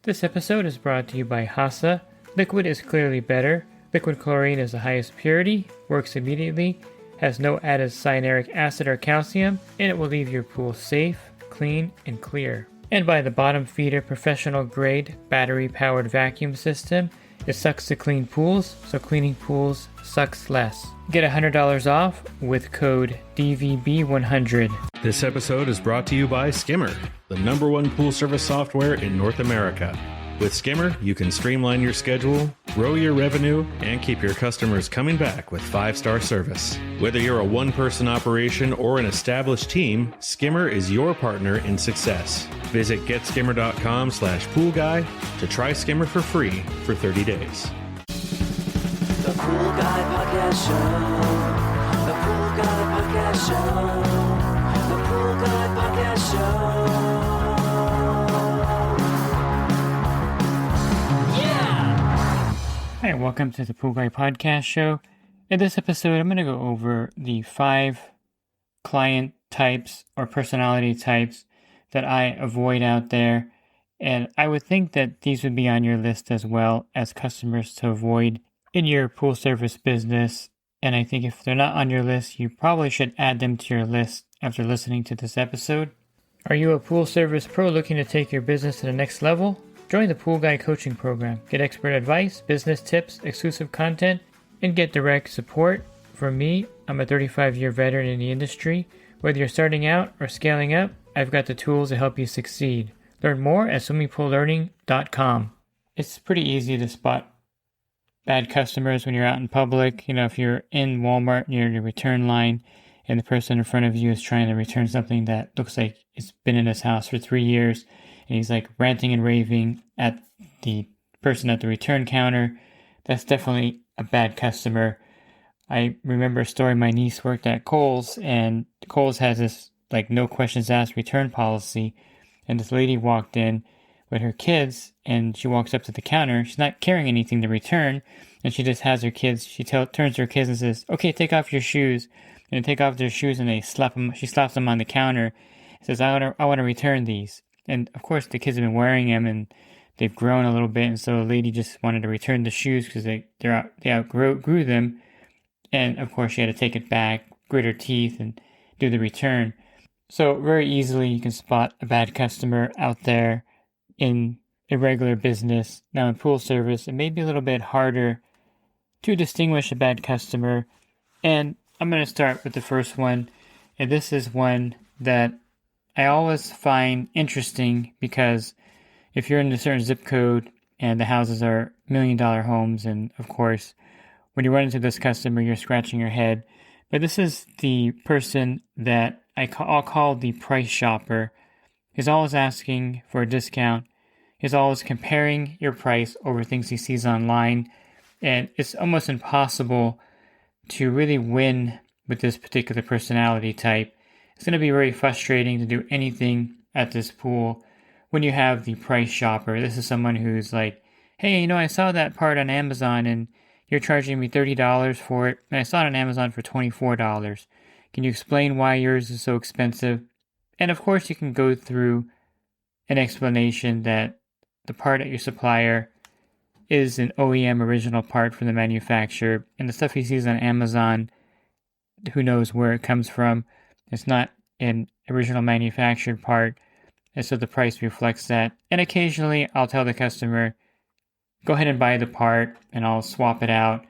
This episode is brought to you by HASA. Liquid is clearly better. Liquid chlorine is the highest purity, works immediately, has no added cyanuric acid or calcium, and it will leave your pool safe, clean, and clear. And by the Bottom Feeder professional grade battery powered vacuum system. It sucks to clean pools, so cleaning pools sucks less. Get $100 off with code DVB100. This episode is brought to you by Skimmer, the #1 pool service software in North America. With Skimmer, you can streamline your schedule, grow your revenue, and keep your customers coming back with 5-star service. Whether you're a one-person operation or an established team, Skimmer is your partner in success. Visit getskimmer.com/poolguy to try Skimmer for free for 30 days. The Pool Guy Podcast Show. The Pool Guy Podcast Show. The Pool Guy Podcast Show. Hi, welcome to the Pool Guy Podcast Show. In this episode, I'm going to go over the 5 client types or personality types that I avoid out there. And I would think that these would be on your list as well as customers to avoid in your pool service business. And I think if they're not on your list, you probably should add them to your list after listening to this episode. Are you a pool service pro looking to take your business to the next level? Join the Pool Guy Coaching Program. Get expert advice, business tips, exclusive content, and get direct support from me. I'm a 35-year veteran in the industry. Whether you're starting out or scaling up, I've got the tools to help you succeed. Learn more at swimmingpoollearning.com. It's pretty easy to spot bad customers when you're out in public. You know, if you're in Walmart near the return line and the person in front of you is trying to return something that looks like it's been in his house for 3 years, and he's like ranting and raving at the person at the return counter, that's definitely a bad customer. I remember a story. My niece worked at Kohl's, and Kohl's has this like no questions asked return policy. And this lady walked in with her kids, and she walks up to the counter. She's not carrying anything to return, and she just has her kids. She turns to her kids and says, "Okay, take off your shoes." And they take off their shoes, and they slap them. She slaps them on the counter. Says, "I want to return these." And of course, the kids have been wearing them, and they've grown a little bit. And so the lady just wanted to return the shoes because they outgrew them. And of course, she had to take it back, grit her teeth, and do the return. So very easily, you can spot a bad customer out there in a regular business. Now in pool service, it may be a little bit harder to distinguish a bad customer. And I'm going to start with the first one. And this is one that I always find interesting because if you're in a certain zip code and the houses are $1 million homes, and of course, when you run into this customer, you're scratching your head. But this is the person that I'll call the price shopper. He's always asking for a discount. He's always comparing your price over things he sees online. And it's almost impossible to really win with this particular personality type. It's going to be very frustrating to do anything at this pool when you have the price shopper. This is someone who's like, "Hey, I saw that part on Amazon and you're charging me $30 for it. And I saw it on Amazon for $24. Can you explain why yours is so expensive?" And of course, you can go through an explanation that the part at your supplier is an OEM original part from the manufacturer. And the stuff he sees on Amazon, who knows where it comes from. It's not an original manufactured part, and so the price reflects that. And occasionally, I'll tell the customer, go ahead and buy the part, and I'll swap it out,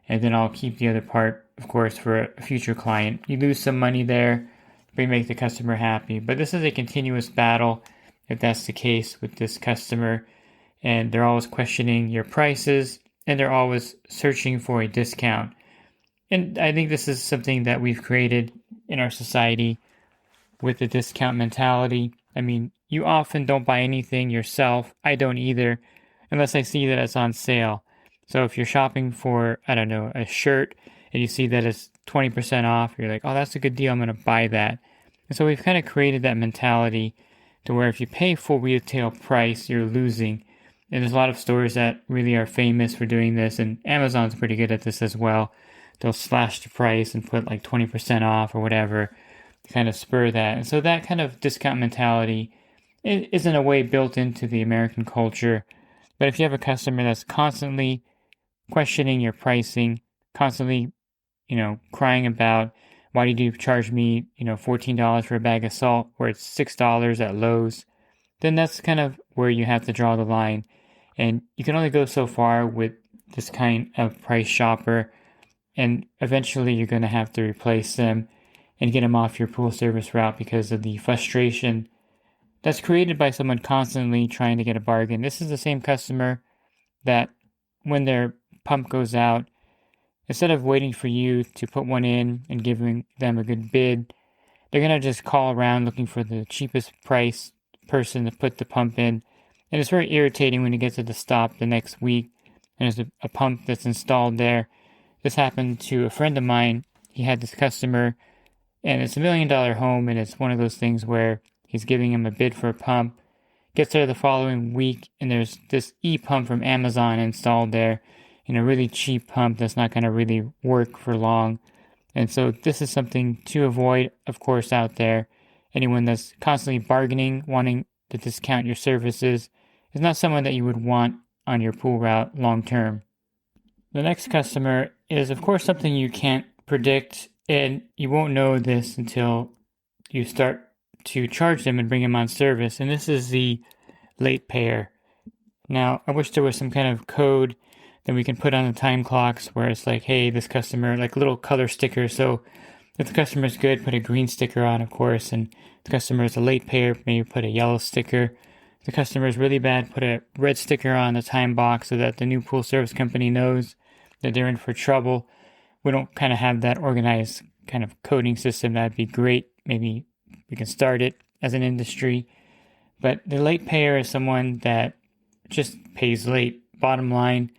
and then I'll keep the other part, of course, for a future client. You lose some money there, but you make the customer happy. But this is a continuous battle, if that's the case with this customer, and they're always questioning your prices, and they're always searching for a discount. And I think this is something that we've created in our society with the discount mentality. I mean, you often don't buy anything yourself. I don't either, unless I see that it's on sale. So if you're shopping for, a shirt, and you see that it's 20% off, you're like, "Oh, that's a good deal. I'm going to buy that." And so we've kind of created that mentality to where if you pay full retail price, you're losing. And there's a lot of stores that really are famous for doing this, and Amazon's pretty good at this as well. They'll slash the price and put like 20% off or whatever to kind of spur that. And so that kind of discount mentality it is in a way built into the American culture. But if you have a customer that's constantly questioning your pricing, constantly, crying about, why did you charge me, $14 for a bag of salt where it's $6 at Lowe's, then that's kind of where you have to draw the line. And you can only go so far with this kind of price shopper. And eventually you're going to have to replace them and get them off your pool service route because of the frustration that's created by someone constantly trying to get a bargain. This is the same customer that when their pump goes out, instead of waiting for you to put one in and giving them a good bid, they're going to just call around looking for the cheapest price person to put the pump in. And it's very irritating when you get to the stop the next week and there's a pump that's installed there. This happened to a friend of mine. He had this customer, and it's $1 million home, and it's one of those things where he's giving him a bid for a pump. Gets there the following week, and there's this e-pump from Amazon installed there. Really cheap pump that's not going to really work for long. And so this is something to avoid, of course, out there. Anyone that's constantly bargaining, wanting to discount your services, is not someone that you would want on your pool route long term. The next customer is, of course, something you can't predict, and you won't know this until you start to charge them and bring them on service. And this is the late payer. Now, I wish there was some kind of code that we can put on the time clocks where it's like, hey, this customer, like little color sticker. So if the customer is good, put a green sticker on, of course. And if the customer is a late payer, maybe put a yellow sticker. If the customer is really bad, put a red sticker on the time box so that the new pool service company knows that they're in for trouble. We don't kind of have that organized kind of coding system. That'd be great. Maybe we can start it as an industry. But the late payer is someone that just pays late. Bottom line,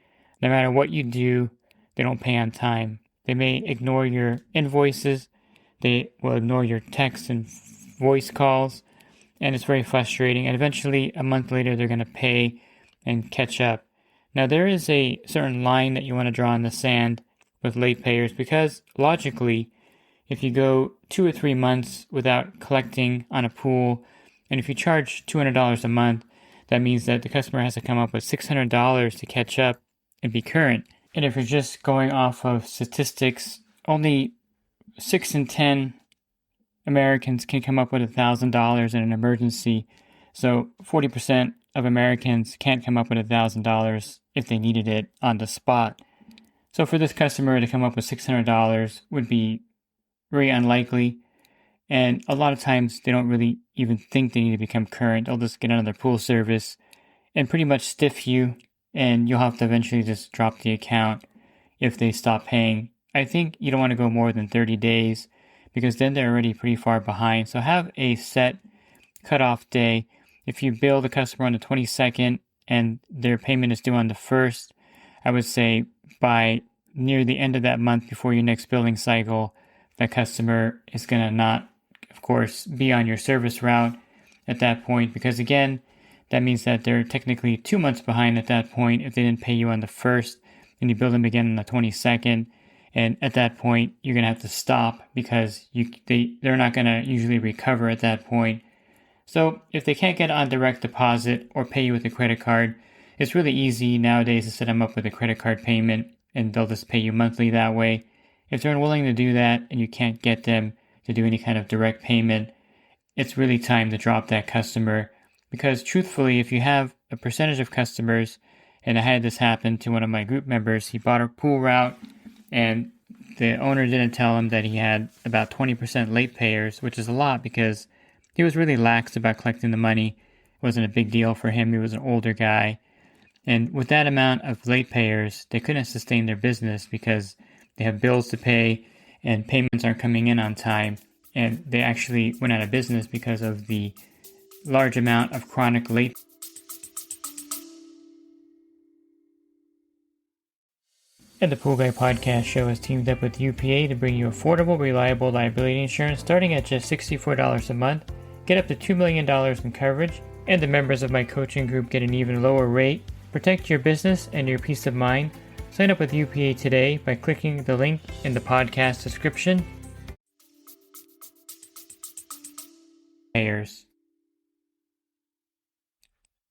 no matter what you do, they don't pay on time. They may ignore your invoices. They will ignore your texts and voice calls. And it's very frustrating. And eventually, a month later, they're going to pay and catch up. Now, there is a certain line that you want to draw in the sand with late payers because logically, if you go 2 or 3 months without collecting on a pool, and if you charge $200 a month, that means that the customer has to come up with $600 to catch up and be current. And if you're just going off of statistics, only 6 in 10 Americans can come up with $1,000 in an emergency. So 40% of Americans can't come up with $1,000 if they needed it on the spot. So for this customer to come up with $600 would be very unlikely. And a lot of times they don't really even think they need to become current. They'll just get another pool service and pretty much stiff you, and you'll have to eventually just drop the account if they stop paying. I think you don't want to go more than 30 days because then they're already pretty far behind. So have a set cutoff day. If you bill the customer on the 22nd and their payment is due on the 1st, I would say by near the end of that month before your next billing cycle, that customer is going to not, of course, be on your service route at that point because, again, that means that they're technically 2 months behind at that point if they didn't pay you on the 1st and you bill them again on the 22nd. And at that point, you're going to have to stop because they're not going to usually recover at that point. So if they can't get on direct deposit or pay you with a credit card, it's really easy nowadays to set them up with a credit card payment and they'll just pay you monthly that way. If they're unwilling to do that and you can't get them to do any kind of direct payment, it's really time to drop that customer. Because truthfully, if you have a percentage of customers, and I had this happen to one of my group members, he bought a pool route and the owner didn't tell him that he had about 20% late payers, which is a lot because he was really lax about collecting the money. It wasn't a big deal for him. He was an older guy. And with that amount of late payers, they couldn't sustain their business because they have bills to pay and payments aren't coming in on time. And they actually went out of business because of the large amount of chronic late. And the Pool Guy Podcast Show has teamed up with UPA to bring you affordable, reliable liability insurance starting at just $64 a month. Get up to $2 million in coverage, and the members of my coaching group get an even lower rate. Protect your business and your peace of mind. Sign up with UPA today by clicking the link in the podcast description. Payers.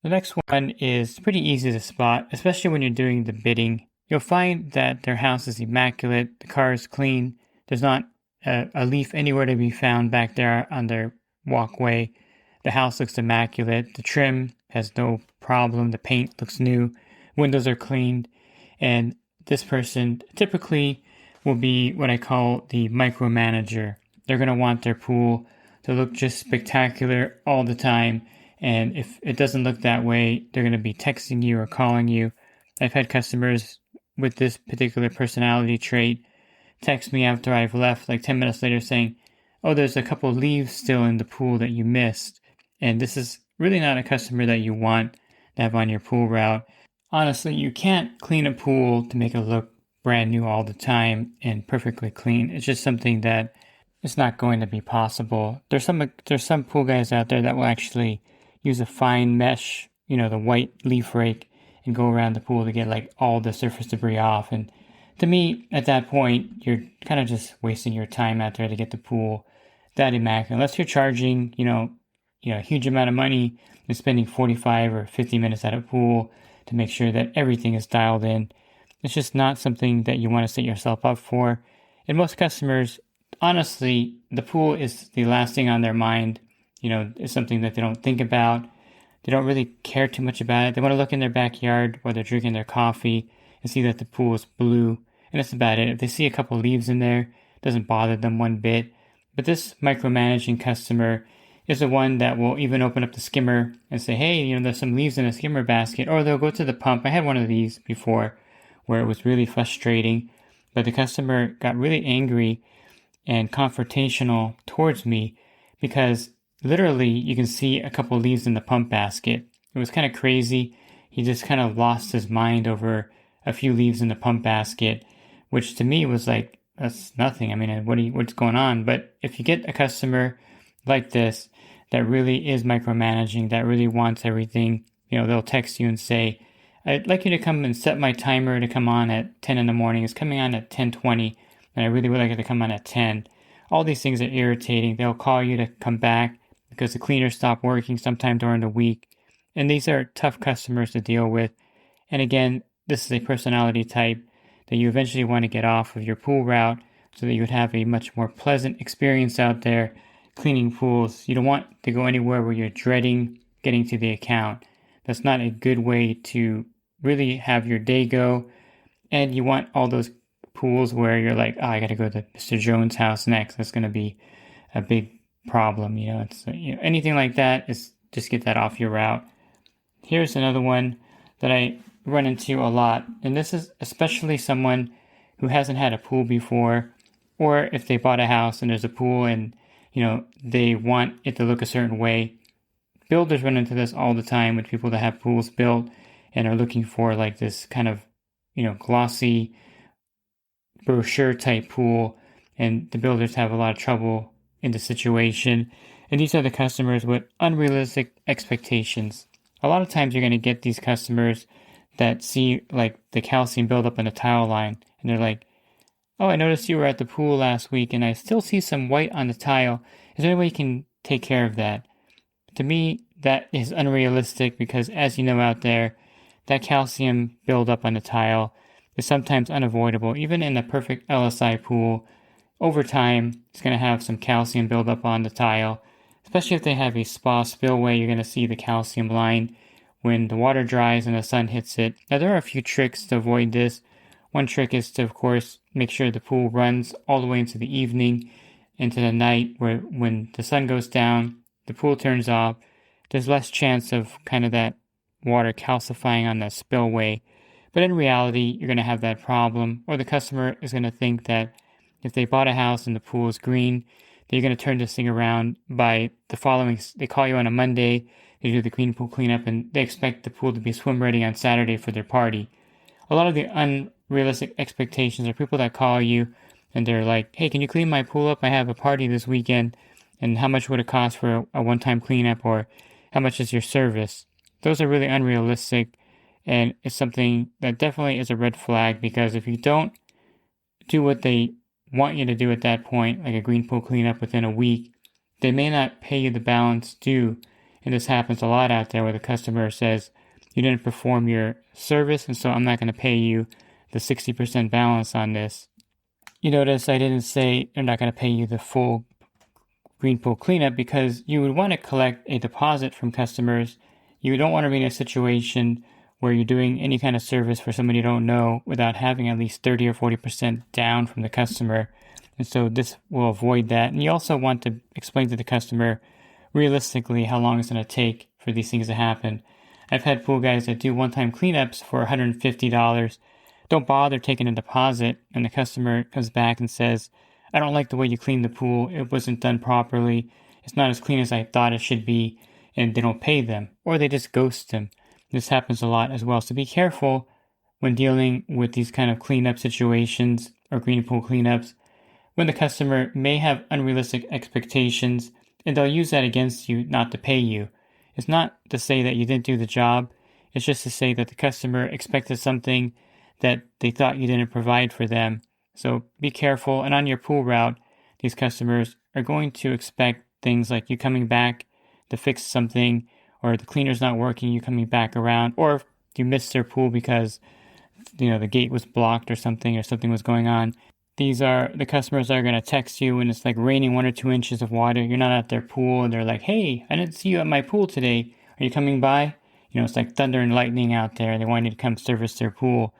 The next one is pretty easy to spot, especially when you're doing the bidding. You'll find that their house is immaculate, the car is clean, there's not a leaf anywhere to be found back there on their walkway. The house looks immaculate, the trim has no problem, the paint looks new, windows are cleaned, and this person typically will be what I call the micromanager. They're going to want their pool to look just spectacular all the time. And if it doesn't look that way, they're going to be texting you or calling you. I've had customers with this particular personality trait text me after I've left, like 10 minutes later saying, oh, there's a couple leaves still in the pool that you missed. And this is really not a customer that you want to have on your pool route. Honestly, you can't clean a pool to make it look brand new all the time and perfectly clean. It's just something that it's not going to be possible. There's some pool guys out there that will actually use a fine mesh, the white leaf rake, and go around the pool to get like all the surface debris off. And to me, at that point, you're kind of just wasting your time out there to get the pool that immaculate. Unless you're charging, a huge amount of money and spending 45 or 50 minutes at a pool to make sure that everything is dialed in. It's just not something that you want to set yourself up for. And most customers, honestly, the pool is the last thing on their mind. It's something that they don't think about. They don't really care too much about it. They want to look in their backyard while they're drinking their coffee and see that the pool is blue. And that's about it. If they see a couple leaves in there, it doesn't bother them one bit. But this micromanaging customer is the one that will even open up the skimmer and say, hey, there's some leaves in a skimmer basket. Or they'll go to the pump. I had one of these before where it was really frustrating. But the customer got really angry and confrontational towards me because literally you can see a couple leaves in the pump basket. It was kind of crazy. He just kind of lost his mind over a few leaves in the pump basket, which to me was like, that's nothing. I mean, what's going on? But if you get a customer like this that really is micromanaging, that really wants everything, they'll text you and say, I'd like you to come and set my timer to come on at 10 in the morning. It's coming on at 10:20, and I really would like it to come on at 10. All these things are irritating. They'll call you to come back because the cleaner stopped working sometime during the week. And these are tough customers to deal with. And again, this is a personality type that you eventually want to get off of your pool route so that you would have a much more pleasant experience out there cleaning pools. You don't want to go anywhere where you're dreading getting to the account. That's not a good way to really have your day go. And you want all those pools where you're like, I got to go to Mr. Jones' house next. That's going to be a big problem. Anything like that is just get that off your route. Here's another one that I run into a lot. And this is especially someone who hasn't had a pool before, or if they bought a house and there's a pool and, they want it to look a certain way. Builders run into this all the time with people that have pools built and are looking for like this kind of, glossy brochure type pool. And the builders have a lot of trouble in the situation. And these are the customers with unrealistic expectations. A lot of times you're going to get these customers that see like the calcium buildup in the tile line. And they're like, oh, I noticed you were at the pool last week and I still see some white on the tile. Is there any way you can take care of that? To me, that is unrealistic because as you know out there, that calcium buildup on the tile is sometimes unavoidable. Even in a perfect LSI pool, over time, it's going to have some calcium buildup on the tile. Especially if they have a spa spillway, you're going to see the calcium line when the water dries and the sun hits it. Now, there are a few tricks to avoid this. One trick is to, of course, make sure the pool runs all the way into the evening, into the night, where when the sun goes down, the pool turns off. There's less chance of kind of that water calcifying on the spillway. But in reality, you're going to have that problem, or the customer is going to think that if they bought a house and the pool is green, they're going to turn this thing around by the following. They call you on a Monday, they do the green pool cleanup, and they expect the pool to be swim ready on Saturday for their party. A lot of the unrealistic expectations are people that call you and they're like, hey, can you clean my pool up? I have a party this weekend, and how much would it cost for a one-time cleanup, or how much is your service? Those are really unrealistic, and it's something that definitely is a red flag, because if you don't do what they want you to do at that point, like a green pool cleanup within a week, they may not pay you the balance due And this happens a lot out there where the customer says, you didn't perform your service, and so I'm not going to pay you the 60% balance on this. You notice I didn't say they're not going to pay you the full green pool cleanup because you would want to collect a deposit from customers. You don't want to be in a situation where you're doing any kind of service for someone you don't know without having at least 30 or 40% down from the customer. And so this will avoid that. And you also want to explain to the customer realistically how long it's going to take for these things to happen. I've had pool guys that do one-time cleanups for $150. Don't bother taking a deposit, and the customer comes back and says, I don't like the way you cleaned the pool. It wasn't done properly. It's not as clean as I thought it should be, and they don't pay them, or they just ghost them. This happens a lot as well. So be careful when dealing with these kind of cleanup situations or green pool cleanups when the customer may have unrealistic expectations, and they'll use that against you not to pay you. It's not to say that you didn't do the job. It's just to say that the customer expected something that they thought you didn't provide for them. So be careful. And on your pool route, these customers are going to expect things like you coming back to fix something, or the cleaner's not working, you coming back around, or if you missed their pool because the gate was blocked or something was going on. The customers are going to text you when it's like raining 1 or 2 inches of water. You're not at their pool, and they're like, hey, I didn't see you at my pool today. Are you coming by? It's like thunder and lightning out there. They want you to come service their pool.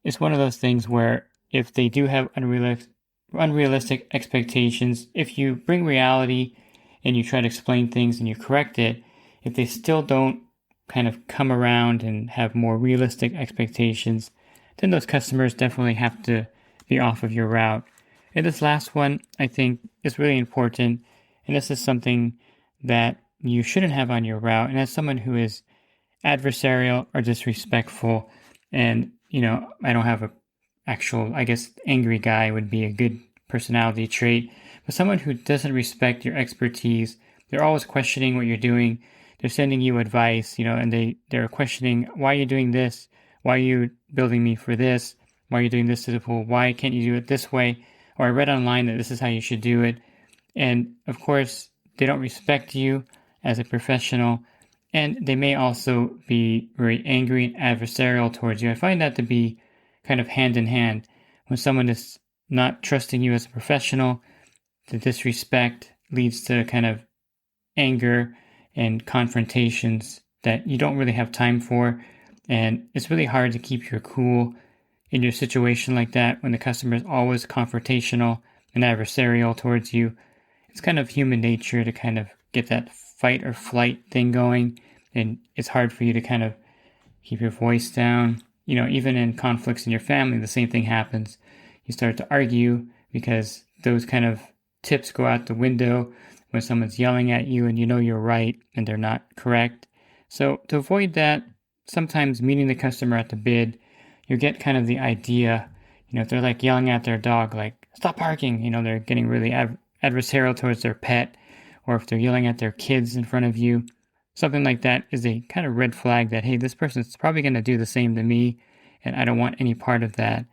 It's one of those things where if they do have unrealistic expectations, if you bring reality and you try to explain things and you correct it, if they still don't kind of come around and have more realistic expectations, then those customers definitely have to be off of your route. And this last one, I think, is really important. And this is something that you shouldn't have on your route. And as someone who is adversarial or disrespectful, and I don't have angry guy would be a good personality trait, but someone who doesn't respect your expertise, they're always questioning what you're doing. They're sending you advice, and they're questioning, why are you doing this? Why are you building me for this? Why are you doing this to the pool? Why can't you do it this way? Or I read online that this is how you should do it. And of course, they don't respect you as a professional, and they may also be very angry and adversarial towards you. I find that to be kind of hand in hand. When someone is not trusting you as a professional, the disrespect leads to kind of anger and confrontations that you don't really have time for. And it's really hard to keep your cool in your situation like that when the customer is always confrontational and adversarial towards you. It's kind of human nature to kind of get that fight or flight thing going, and it's hard for you to kind of keep your voice down. Even in conflicts in your family, the same thing happens. You start to argue because those kind of tips go out the window when someone's yelling at you and you're right and they're not correct. So to avoid that, sometimes meeting the customer at the bid, you get kind of the idea, if they're like yelling at their dog, like, stop barking, they're getting really adversarial towards their pet, or if they're yelling at their kids in front of you, something like that is a kind of red flag that, hey, this person's probably going to do the same to me, and I don't want any part of that.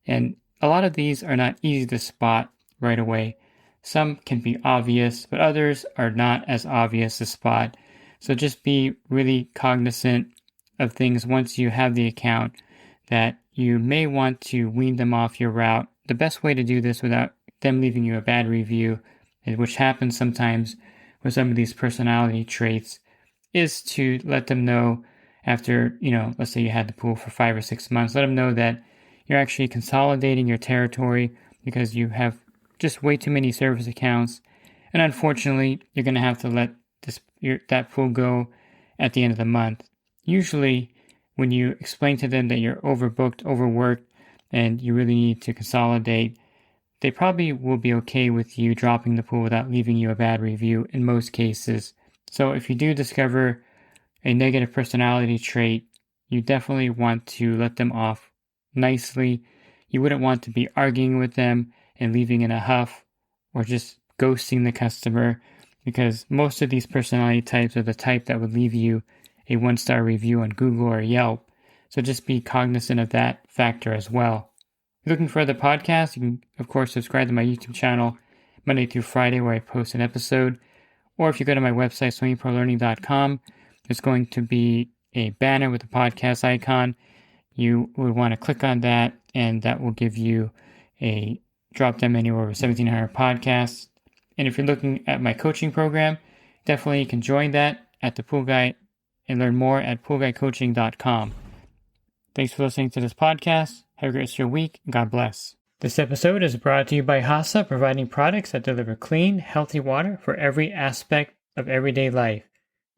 And a lot of these are not easy to spot right away. Some can be obvious, but others are not as obvious to spot. So just be really cognizant of things once you have the account, that you may want to wean them off your route. The best way to do this without them leaving you a bad review, which happens sometimes with some of these personality traits, is to let them know after, let's say you had the pool for 5 or 6 months, let them know that you're actually consolidating your territory because you have just way too many service accounts. And unfortunately, you're going to have to let that pool go at the end of the month. Usually, when you explain to them that you're overbooked, overworked, and you really need to consolidate, they probably will be okay with you dropping the pool without leaving you a bad review in most cases. So if you do discover a negative personality trait, you definitely want to let them off nicely. You wouldn't want to be arguing with them and leaving in a huff or just ghosting the customer, because most of these personality types are the type that would leave you a 1-star review on Google or Yelp. So just be cognizant of that factor as well. If you're looking for other podcasts, you can, of course, subscribe to my YouTube channel Monday through Friday, where I post an episode, Or if you go to my website, swimmingprolearning.com, there's going to be a banner with a podcast icon. You would want to click on that, and that will give you a drop-down menu over 1,700 podcasts. And if you're looking at my coaching program, definitely you can join that at the Pool Guy and learn more at poolguycoaching.com. Thanks for listening to this podcast. Have a great rest of your week. God bless. This episode is brought to you by HASA, providing products that deliver clean, healthy water for every aspect of everyday life.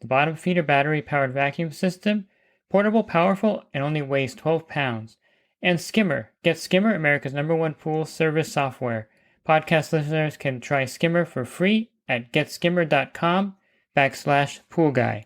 The bottom feeder battery-powered vacuum system, portable, powerful, and only weighs 12 pounds. And Skimmer. Get Skimmer, America's #1 pool service software. Podcast listeners can try Skimmer for free at getskimmer.com/poolguy.